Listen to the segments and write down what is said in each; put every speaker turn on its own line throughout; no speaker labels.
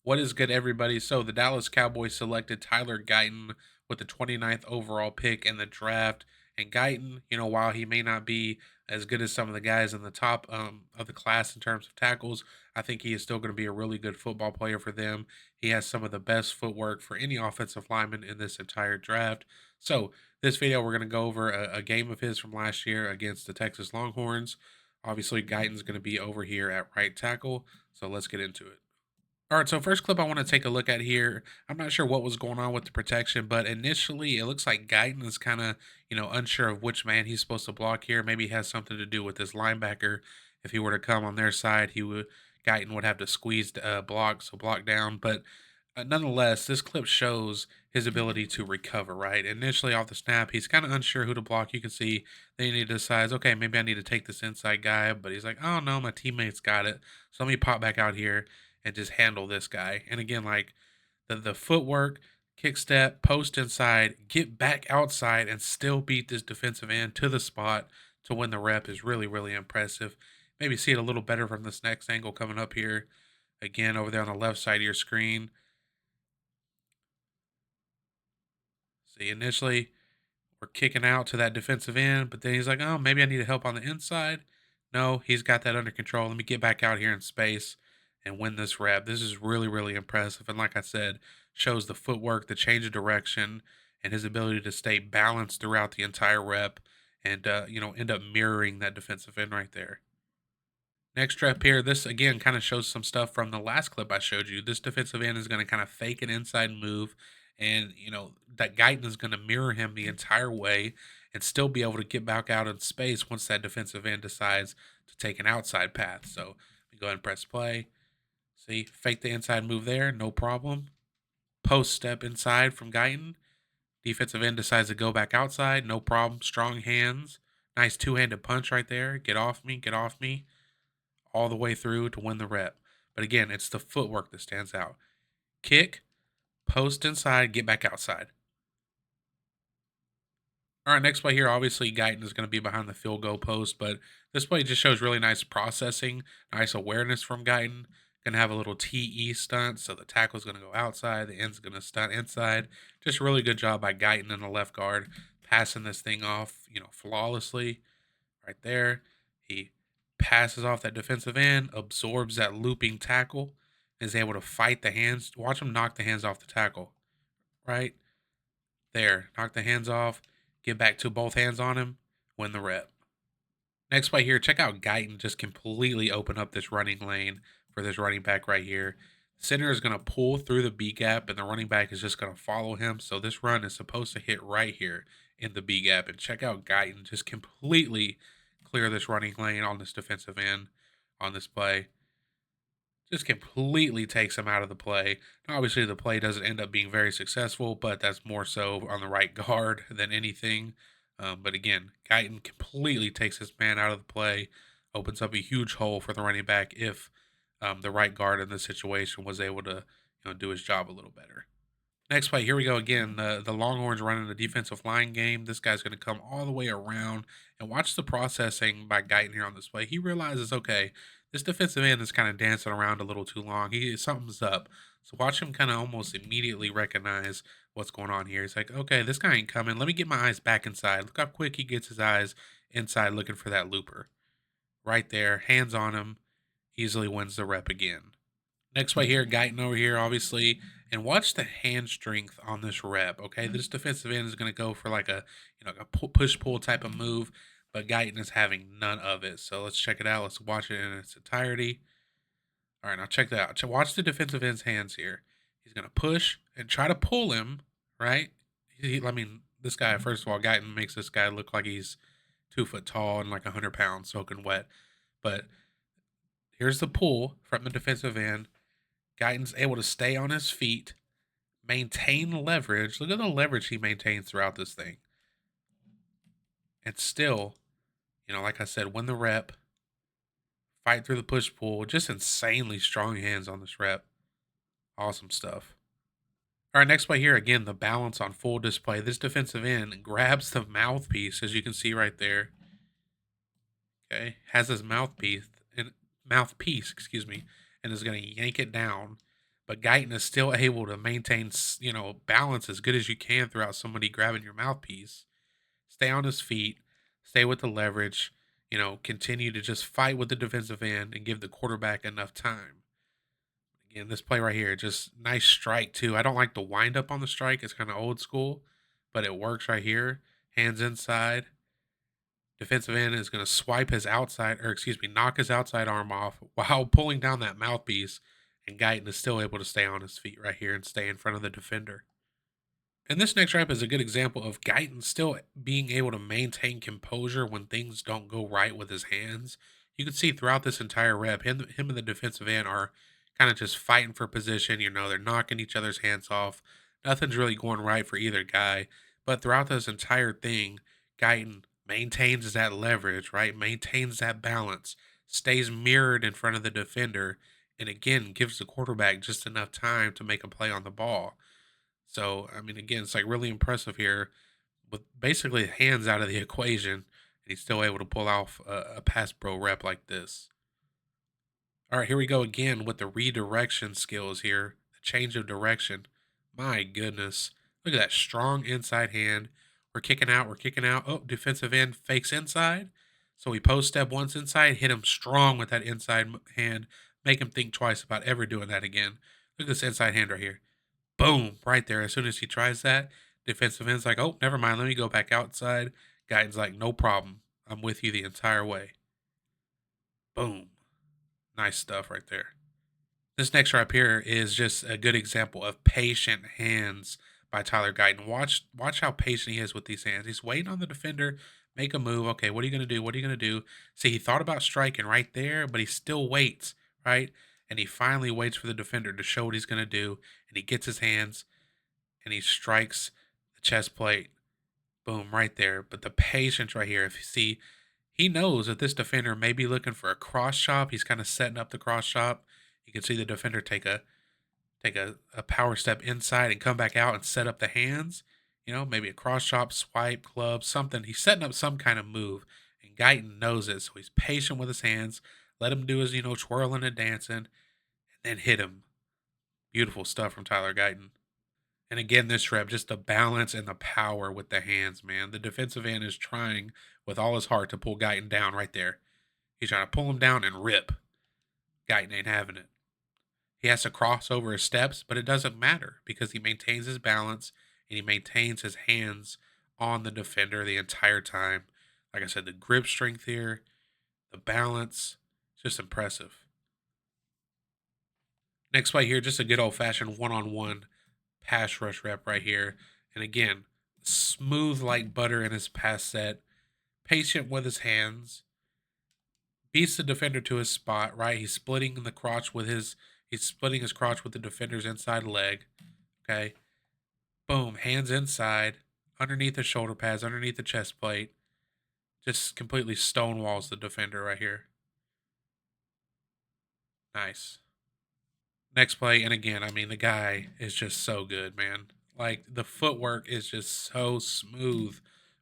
What is good, everybody? So the Dallas Cowboys selected Tyler Guyton with the 29th overall pick in the draft. And Guyton, while he may not be as good as some of the guys in the top of the class in terms of tackles, I think he is still going to be a really good football player for them. He has some of the best footwork for any offensive lineman in this entire draft. So this video, we're going to go over a game of his from last year against the Texas Longhorns. Obviously, Guyton's going to be over here at right tackle. So let's get into it. All right, so first clip I want to take a look at here. I'm not sure what was going on with the protection, but initially it looks like Guyton is kind of, unsure of which man he's supposed to block here. Maybe it has something to do with this linebacker. If he were to come on their side, Guyton would have to squeeze block, so block down. But nonetheless, this clip shows his ability to recover. Right, initially off the snap, he's kind of unsure who to block. You can see then he decides, okay, maybe I need to take this inside guy, but he's like, oh no, my teammates got it, so let me pop back out here and just handle this guy. And again, like the footwork, kick step, post inside, get back outside, and still beat this defensive end to the spot to win the rep is really, really impressive. Maybe see it a little better from this next angle coming up here. Again, over there on the left side of your screen. See, initially we're kicking out to that defensive end, but then he's like, oh, maybe I need help on the inside. No, he's got that under control. Let me get back out here in space and win this rep. This is really, really impressive. And like I said, shows the footwork, the change of direction, and his ability to stay balanced throughout the entire rep and, end up mirroring that defensive end right there. Next rep here, this again kind of shows some stuff from the last clip I showed you. This defensive end is going to kind of fake an inside move, and that Guyton is going to mirror him the entire way and still be able to get back out in space once that defensive end decides to take an outside path. So we go ahead and press play. See, fake the inside move there, no problem. Post step inside from Guyton. Defensive end decides to go back outside, no problem. Strong hands, nice two-handed punch right there. Get off me, get off me all the way through to win the rep. But again, it's the footwork that stands out. Kick, post inside, get back outside. All right, next play here, obviously Guyton is going to be behind the field goal post, but this play just shows really nice processing, nice awareness from Guyton. Going to have a little TE stunt, so the tackle's going to go outside, the end's going to stunt inside. Just a really good job by Guyton and the left guard, passing this thing off, flawlessly right there. He passes off that defensive end, absorbs that looping tackle, is able to fight the hands. Watch him knock the hands off the tackle. Right there. Knock the hands off. Get back to both hands on him. Win the rep. Next play here, check out Guyton just completely open up this running lane for this running back right here. Center is going to pull through the B gap, and the running back is just going to follow him. So this run is supposed to hit right here in the B gap. And check out Guyton just completely clear this running lane on this defensive end on this play. Just completely takes him out of the play. Obviously, the play doesn't end up being very successful, but that's more so on the right guard than anything. But again, Guyton completely takes his man out of the play, opens up a huge hole for the running back if the right guard in this situation was able to do his job a little better. Next play, here we go again. The Longhorns running the defensive line game. This guy's going to come all the way around and watch the processing by Guyton here on this play. He realizes, okay, this defensive end is kind of dancing around a little too long. Something's up. So watch him kind of almost immediately recognize what's going on here. He's like, okay, this guy ain't coming. Let me get my eyes back inside. Look how quick he gets his eyes inside looking for that looper. Right there, hands on him, easily wins the rep again. Next play here, Guyton over here, obviously, and watch the hand strength on this rep. Okay, this defensive end is going to go for like a push pull type of move, but Guyton is having none of it. So let's check it out. Let's watch it in its entirety. All right, now check that out. Watch the defensive end's hands here. He's going to push and try to pull him. Right? I mean, this guy. First of all, Guyton makes this guy look like he's 2 foot tall and like 100 pounds, soaking wet. But here's the pull from the defensive end. Guyton's able to stay on his feet, maintain leverage. Look at the leverage he maintains throughout this thing. And still, like I said, win the rep, fight through the push pull. Just insanely strong hands on this rep. Awesome stuff. All right, next play here. Again, the balance on full display. This defensive end grabs the mouthpiece, as you can see right there. Okay, has his mouthpiece, excuse me, and is going to yank it down. but Guyton is still able to maintain, balance as good as you can throughout somebody grabbing your mouthpiece. Stay on his feet, stay with the leverage, continue to just fight with the defensive end and give the quarterback enough time. Again, this play right here, just nice strike too. I don't like the wind up on the strike. It's kind of old school, but it works right here. Hands inside. Defensive end is going to swipe his outside, or excuse me, knock his outside arm off while pulling down that mouthpiece. And Guyton is still able to stay on his feet right here and stay in front of the defender. And this next rep is a good example of Guyton still being able to maintain composure when things don't go right with his hands. You can see throughout this entire rep, him and the defensive end are kind of just fighting for position. They're knocking each other's hands off. Nothing's really going right for either guy. But throughout this entire thing, Guyton maintains that leverage, right? Maintains that balance, stays mirrored in front of the defender, and again gives the quarterback just enough time to make a play on the ball. So, I mean, again, it's like really impressive here with basically hands out of the equation, and he's still able to pull off a pass pro rep like this. All right, here we go again with the redirection skills here, the change of direction. My goodness. Look at that strong inside hand. We're kicking out, we're kicking out. Oh, defensive end fakes inside. So we post step once inside, hit him strong with that inside hand, make him think twice about ever doing that again. Look at this inside hand right here. Boom, right there. As soon as he tries that, defensive end's like, oh, never mind. Let me go back outside. Guyton's like, no problem. I'm with you the entire way. Boom. Nice stuff right there. This next right here is just a good example of patient hands by Tyler Guyton. Watch how patient he is with these hands. He's waiting on the defender, make a move. Okay, what are you gonna do? What are you gonna do? See, he thought about striking right there, but he still waits, right? And he finally waits for the defender to show what he's gonna do, and he gets his hands and he strikes the chest plate. Boom, right there. But the patience right here, if you see, he knows that this defender may be looking for a cross chop. He's kind of setting up the cross chop. You can see the defender take a power step inside and come back out and set up the hands. Maybe a cross chop, swipe, club, something. He's setting up some kind of move. And Guyton knows it, so he's patient with his hands. Let him do his, twirling and dancing, and then hit him. Beautiful stuff from Tyler Guyton. And again, this rep, just the balance and the power with the hands, man. The defensive end is trying with all his heart to pull Guyton down right there. He's trying to pull him down and rip. Guyton ain't having it. He has to cross over his steps, but it doesn't matter because he maintains his balance and he maintains his hands on the defender the entire time. Like I said, the grip strength here, the balance, it's just impressive. Next play here, just a good old fashioned one-on-one pass rush rep right here. And again, smooth like butter in his pass set, patient with his hands, beats the defender to his spot, right? He's splitting his crotch with the defender's inside leg. Okay. Boom, hands inside, underneath the shoulder pads, underneath the chest plate. Just completely stonewalls the defender right here. Nice. Next play, and again, I mean, the guy is just so good, man. Like, the footwork is just so smooth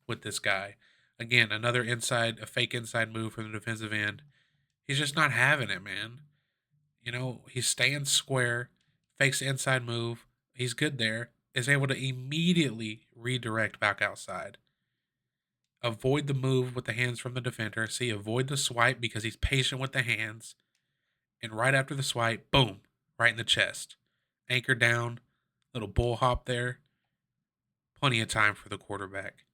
with this guy. Again, a fake inside move from the defensive end. He's just not having it, man. He's staying square, fakes the inside move. He's good there. Is able to immediately redirect back outside. Avoid the move with the hands from the defender. See, avoid the swipe because he's patient with the hands. And right after the swipe, boom, right in the chest. Anchor down, little bull hop there. Plenty of time for the quarterback.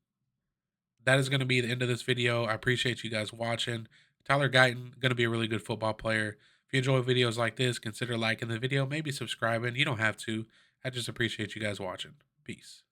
That is going to be the end of this video. I appreciate you guys watching. Tyler Guyton, going to be a really good football player. If you enjoy videos like this, consider liking the video, maybe subscribing. You don't have to. I just appreciate you guys watching. Peace.